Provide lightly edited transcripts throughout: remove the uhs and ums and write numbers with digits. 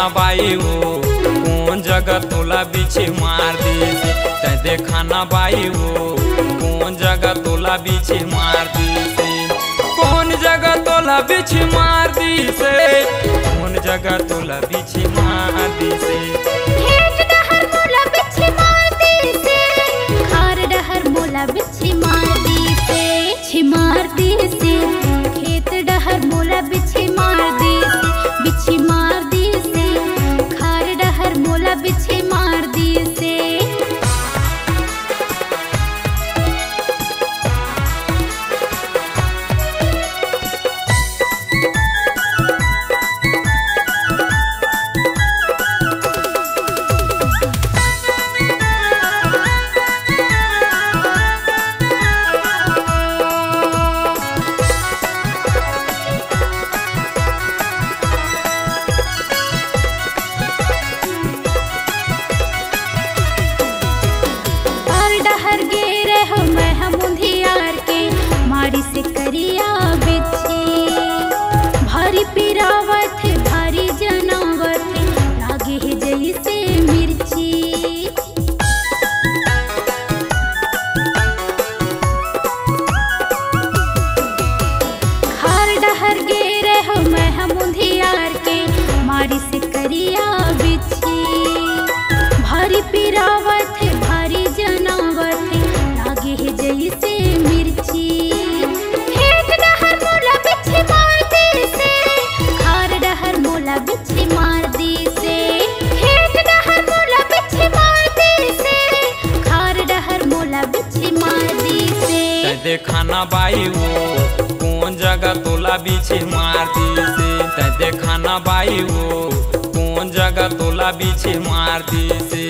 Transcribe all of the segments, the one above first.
खाना बाई हो कौन जगह तोला बीछे मार दी से तै देखा ना बाई हो कौन जगह तोला बीछे मार दी से कौन जगह तोला बीछे मार दी से कौन जगह तोला बीछे मार दी से खेत डहर मोला बिछी मार दी से खार डहर मोला बिछी मार दी से छिमार दी से खेत डहर मोला बिछी मार दी से बिछी मार दी से खार डहर मोला बिछी मार दी से मारी से करिया बिछी भारी पिरावत भारी जनावत लागे है जैसे मिर्ची खार डहर गिरे हो मैं हम उंधियार के मारी से करिया बिछी भारी पिरावत भारी जनावत लागे है जैसे मिर्ची बिछी मार दी से खेत डहर मोला बिछी मार दी से खार डहर मोला बिछी मार दी से तै देखा ना बाई हो कौन जगह तोला बीछे मार दी से तै देखा ना बाई हो कौन जगह तोला बीछे मार दी से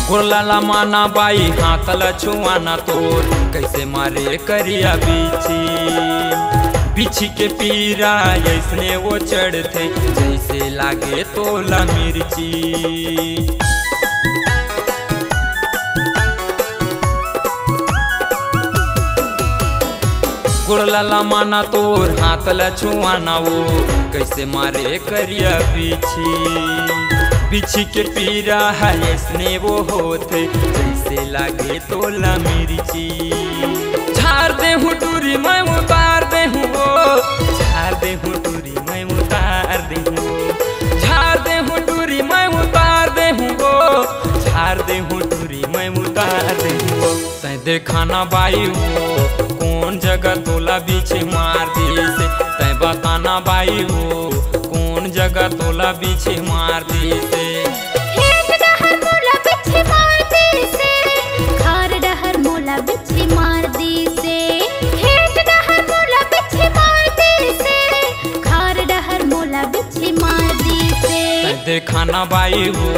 गुरलाला माना बाई हाकल छुआना तोर कैसे मारे करिया बिछी बिछी के पीरा ऐसने वो चढ़ते जैसे लागे तोला मिर्ची गुरलाला माना तोर हाकल छुआना वो कैसे मारे करिया बिछी बिछी के पीरा है इसने वो होते जैसे लागे तोला मिर्ची झाड़ दे हूँ टूरी मैं उतार दे हूँ वो झाड़ दे हूँ टूरी मैं उतार दे हूँ झाड़ दे हूँ टूरी मैं उतार दे हूँ वो झाड़ दे हूँ टूरी मैं उतार दे हूँ तै देखा ना बाई हो कौन जगह तोला बीछे मार दी से तै बताना बाई हो कौन जगह तोला बीछे मार दी से खेत डहर मोला बिछी मार दी से खार डहर मोला बिछी मार दी से खेत डहर मोला बिछी मार दी से खार डहर मोला बिछी मार दी से देखा ना बाई हो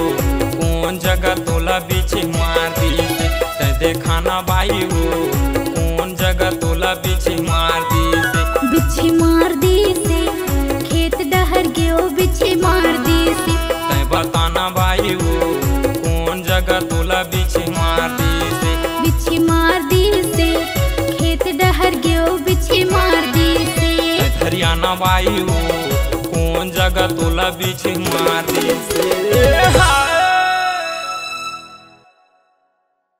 कौन जगह तोला बीछे मार दी से तै देखा ना बाई हो कौन जगह तोला बीछे मार दी से बिछी मार दी से खेत डहर गयो बिछी मार दी से तै बताना बाई हो कौन जगह तोला बीछे मार दी से बिछी मार दी से खेत डहर गयो बिछी मार दी से हरियाणा बाई हो कौन जगह तोला बीछे मार दी से।